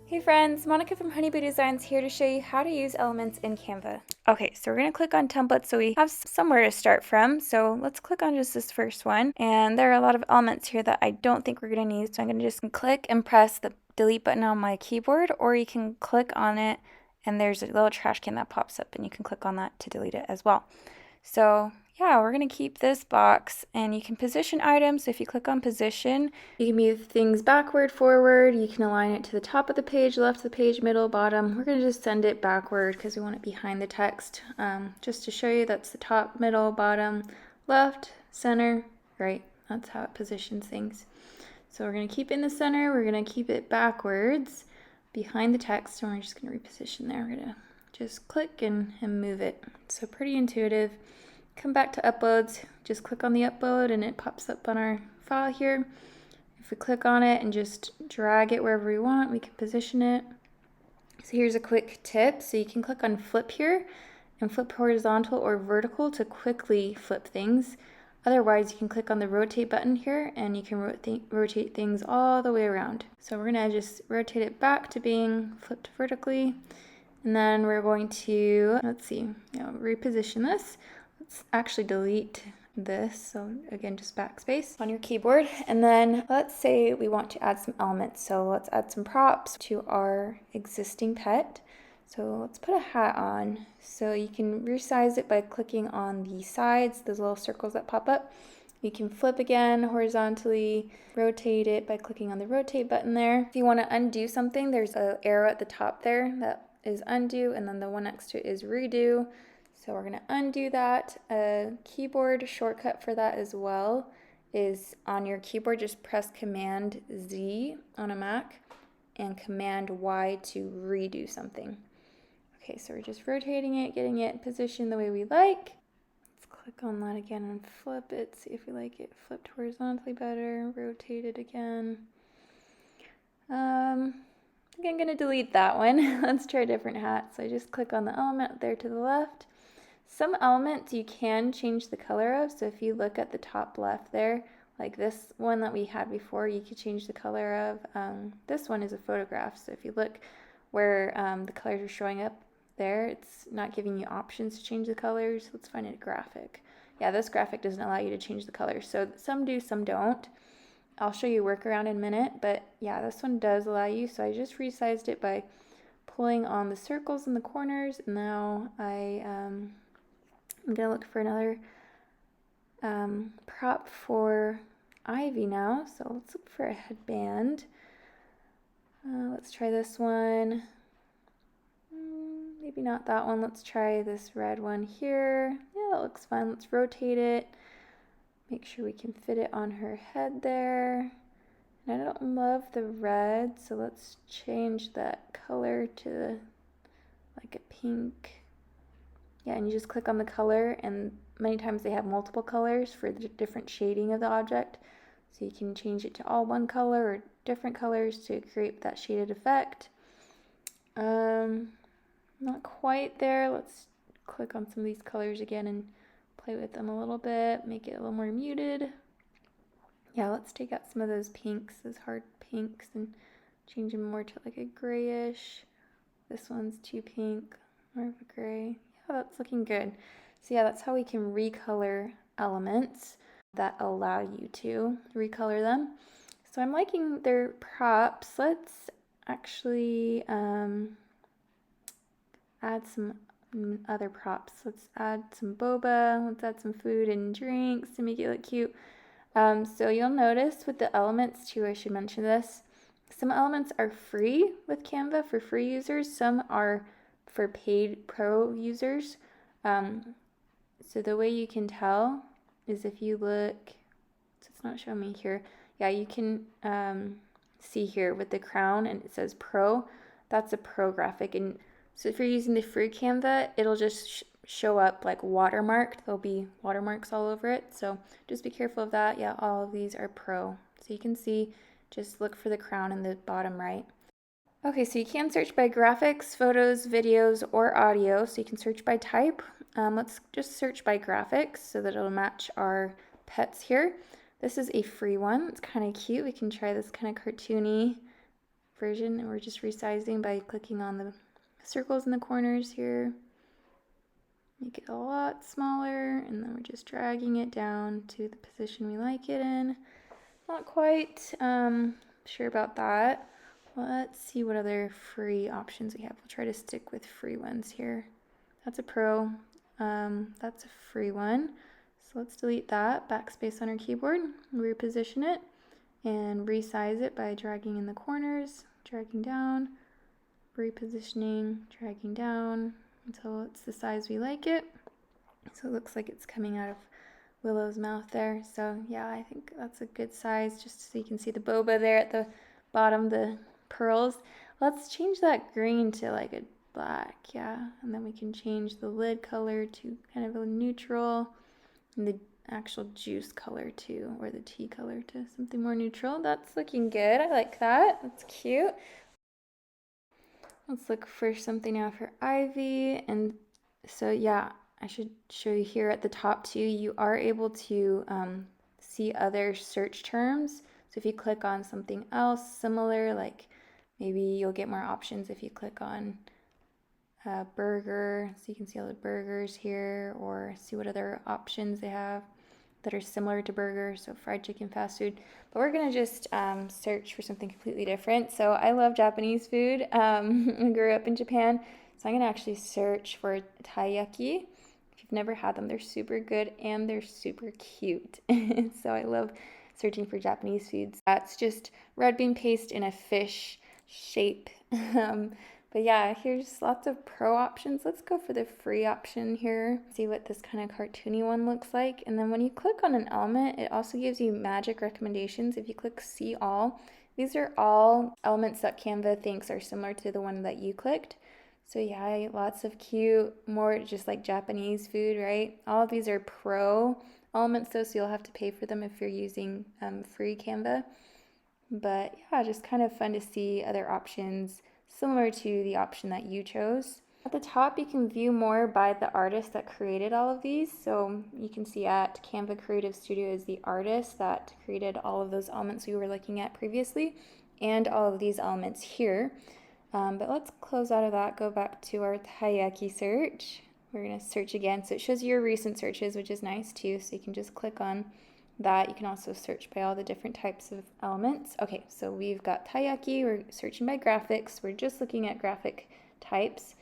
Hey friends, Monica from Honeybee Designs here to show you how to use elements in Canva. Okay, so we're going to click on templates so we have somewhere to start from. So let's click on just this first one. And there are a lot of elements here that I don't think we're going to need. So I'm going to just click and press the delete button on my keyboard, or you can click on it and there's a little trash can that pops up and you can click on that to delete it as well. So yeah, we're going to keep this box, and you can position items. So if you click on position, you can move things backward, forward. You can align it to the top of the page, left of the page, middle, bottom. We're going to just send it backward because we want it behind the text. Just to show you, that's the top, middle, bottom, left, center, right. That's how it positions things. So we're going to keep it in the center. We're going to keep it backwards behind the text, and we're just going to reposition there. We're going to just click and move it. So pretty intuitive. Come back to uploads, just click on the upload and it pops up on our file here. If we click on it and just drag it wherever we want, we can position it. So here's a quick tip. So you can click on flip here and flip horizontal or vertical to quickly flip things. Otherwise, you can click on the rotate button here and you can rotate things all the way around. So we're gonna just rotate it back to being flipped vertically. And then we're going to, reposition this. Let's actually delete this. So again, just backspace on your keyboard. And then let's say we want to add some elements. So let's add some props to our existing pet. So let's put a hat on. So you can resize it by clicking on the sides, those little circles that pop up. You can flip again horizontally, rotate it by clicking on the rotate button there. If you want to undo something, there's an arrow at the top there that is undo, and then the one next to it is redo. So we're going to undo that. A keyboard shortcut for that as well is on your keyboard, just press Command Z on a Mac and Command Y to redo something. Okay, so we're just rotating it, getting it positioned the way we like. Let's click on that again and flip it, see if we like it flipped horizontally better, rotate it again. I think I'm going to delete that one. Let's try a different hat. So I just click on the element there to the left. Some elements you can change the color of. So if you look at the top left there, like this one that we had before, you could change the color of. This one is a photograph. So if you look where the colors are showing up there, it's not giving you options to change the colors. Let's find a graphic. Yeah, this graphic doesn't allow you to change the colors. So some do, some don't. I'll show you a workaround in a minute, but yeah, this one does allow you. So I just resized it by pulling on the circles in the corners. Now I'm gonna look for another prop for Ivy now. So let's look for a headband. Let's try this one. Maybe not that one. Let's try this red one here. Yeah, that looks fun. Let's rotate it. Make sure we can fit it on her head there. And I don't love the red, so let's change that color to like a pink. Yeah, and you just click on the color, and many times they have multiple colors for the different shading of the object. So you can change it to all one color or different colors to create that shaded effect. Not quite there. Let's click on some of these colors again and play with them a little bit, make it a little more muted. Yeah, let's take out some of those pinks, those hard pinks, and change them more to like a grayish. This one's too pink, more of a gray. Yeah, that's looking good. So yeah, that's how we can recolor elements that allow you to recolor them. So I'm liking their props. Let's actually add some other props. Let's add some boba. Let's add some food and drinks to make it look cute. So you'll notice with the elements too, I should mention this, some elements are free with Canva for free users. Some are for paid pro users. So the way you can tell is if you look, so it's not showing me here. Yeah, you can see here with the crown and it says pro. That's a pro graphic. And so if you're using the free Canva, it'll just show up like watermarked. There'll be watermarks all over it. So just be careful of that. Yeah, all of these are pro. So you can see, just look for the crown in the bottom right. Okay, so you can search by graphics, photos, videos, or audio. So you can search by type. Let's just search by graphics so that it'll match our pets here. This is a free one. It's kind of cute. We can try this kind of cartoony version, and we're just resizing by clicking on the circles in the corners here. Make it a lot smaller, and then we're just dragging it down to the position we like it in. Not quite sure about that. Let's see what other free options we have. We'll try to stick with free ones here. That's a pro. That's a free one. So let's delete that. Backspace on our keyboard. Reposition it and resize it by dragging in the corners, dragging down, repositioning, dragging down until it's the size we like it. So it looks like it's coming out of Willow's mouth there. So yeah, I think that's a good size, just so you can see the boba there at the bottom, the pearls. Let's change that green to like a black, yeah, and then we can change the lid color to kind of a neutral, and the actual juice color too, or the tea color to something more neutral. That's looking good. I like that. That's cute. Let's look for something now for Ivy. And so yeah, I should show you here at the top too, you are able to see other search terms. So if you click on something else similar, like maybe you'll get more options if you click on burger, so you can see all the burgers here, or see what other options they have that are similar to burgers, so fried chicken, fast food. But we're gonna just search for something completely different. So I love Japanese food. I grew up in Japan, so I'm gonna actually search for taiyaki. If you've never had them, they're super good and they're super cute. So I love searching for Japanese foods. That's just red bean paste in a fish shape. But yeah, here's lots of pro options. Let's go for the free option here. See what this kind of cartoony one looks like. And then when you click on an element, it also gives you magic recommendations. If you click see all, these are all elements that Canva thinks are similar to the one that you clicked. So yeah, lots of cute, more just like Japanese food, right? All of these are pro elements though, so you'll have to pay for them if you're using free Canva. But yeah, just kind of fun to see other options similar to the option that you chose. At the top, you can view more by the artist that created all of these. So you can see at Canva Creative Studio is the artist that created all of those elements we were looking at previously, and all of these elements here. But let's close out of that, go back to our taiyaki search. We're gonna search again. So it shows your recent searches, which is nice too. So you can just click on that. You can also search by all the different types of elements. Okay, so we've got taiyaki, we're searching by graphics. We're just looking at graphic types.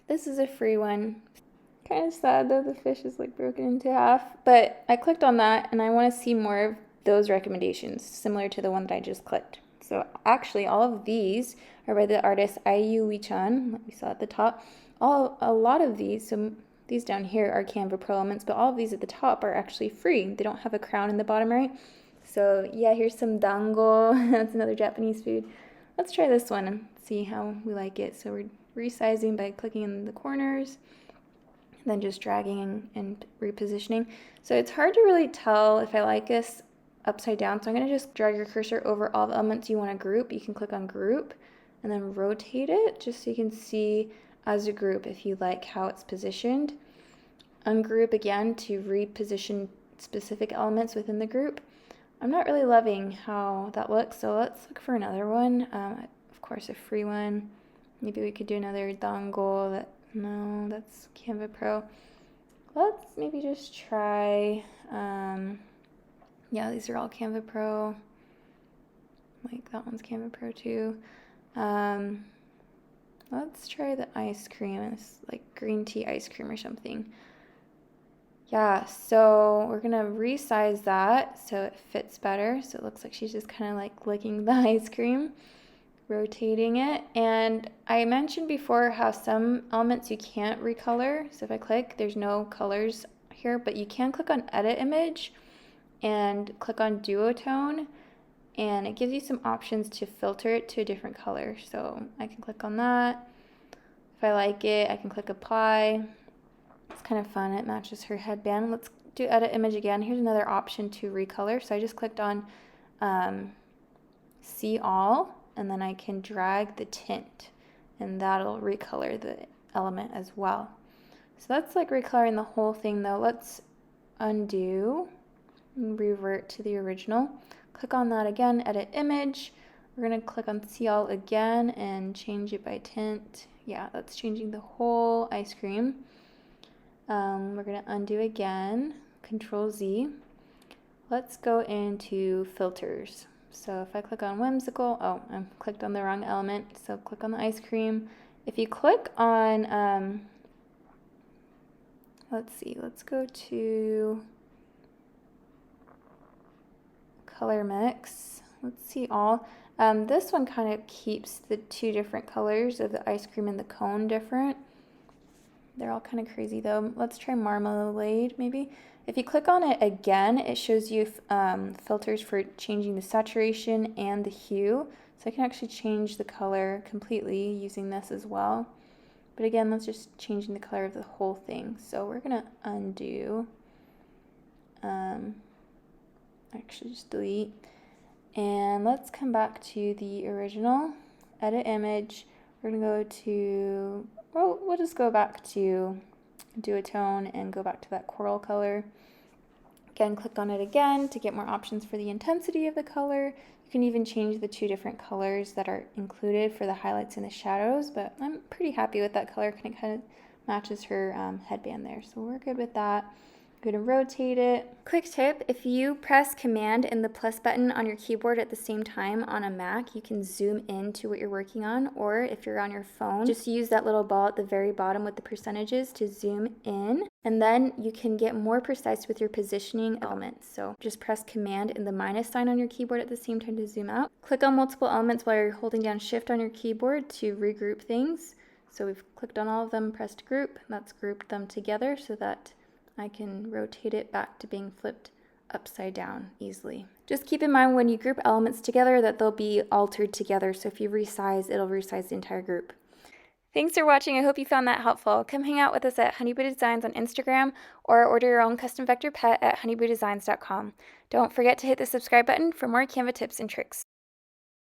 This is a free one. Kind of sad though, the fish is like broken into half, but I clicked on that and I want to see more of those recommendations similar to the one that I just clicked. So actually all of these are by the artist Ayu Wichan, like we saw at the top. A lot of these, so these down here are Canva Pro elements, but all of these at the top are actually free. They don't have a crown in the bottom right. So yeah, here's some dango. That's another Japanese food. Let's try this one and see how we like it. So we're resizing by clicking in the corners, and then just dragging and repositioning. So it's hard to really tell if I like this upside down. So I'm gonna just drag your cursor over all the elements you want to group. You can click on group and then rotate it just so you can see as a group if you like how it's positioned. Ungroup again to reposition specific elements within the group. I'm not really loving how that looks, so let's look for another one. Of course, a free one. Maybe we could do another dango. No, that's Canva Pro. Let's maybe just try, yeah, these are all Canva Pro. Like that one's Canva Pro too. Let's try the ice cream. It's like green tea ice cream or something. Yeah, so we're gonna resize that so it fits better. So it looks like she's just kind of like licking the ice cream, rotating it. And I mentioned before how some elements you can't recolor. So if I click, there's no colors here, but you can click on edit image and click on duotone, and it gives you some options to filter it to a different color. So I can click on that. If I like it, I can click apply. It's kind of fun. It matches her headband. Let's do edit image again. Here's another option to recolor. So I just clicked on see all, and then I can drag the tint, and that'll recolor the element as well. So that's like recoloring the whole thing though. Let's undo and revert to the original. Click on that again, edit image, We're going to click on see all again and change it by tint. Yeah, that's changing the whole ice cream. We're going to undo again, Control Z. Let's go into filters. So if I click on whimsical, oh, I clicked on the wrong element. So click on the ice cream. If you click on, let's see, let's go to color mix. Let's see all. This one kind of keeps the two different colors of the ice cream and the cone different. They're all kind of crazy though. Let's try marmalade maybe. If you click on it again, it shows you filters for changing the saturation and the hue. So I can actually change the color completely using this as well. But again, that's just changing the color of the whole thing. So we're gonna undo. Actually just delete. And let's come back to the original, edit image. We're gonna go to, well, we'll just go back to duotone and go back to that coral color. Again, click on it again to get more options for the intensity of the color. You can even change the two different colors that are included for the highlights and the shadows, but I'm pretty happy with that color. It kind of matches her headband there, so we're good with that. I'm going to rotate it. Quick tip, if you press Command and the plus button on your keyboard at the same time on a Mac, you can zoom in to what you're working on, or if you're on your phone, just use that little ball at the very bottom with the percentages to zoom in, and then you can get more precise with your positioning elements. So just press Command and the minus sign on your keyboard at the same time to zoom out. Click on multiple elements while you're holding down Shift on your keyboard to regroup things. So we've clicked on all of them, pressed group, that's grouped them together so that I can rotate it back to being flipped upside down easily. Just keep in mind when you group elements together that they'll be altered together. So if you resize, it'll resize the entire group. Thanks for watching. I hope you found that helpful. Come hang out with us at Honeybee Designs on Instagram or order your own custom vector pet at honeybeedesigns.com. Don't forget to hit the subscribe button for more Canva tips and tricks.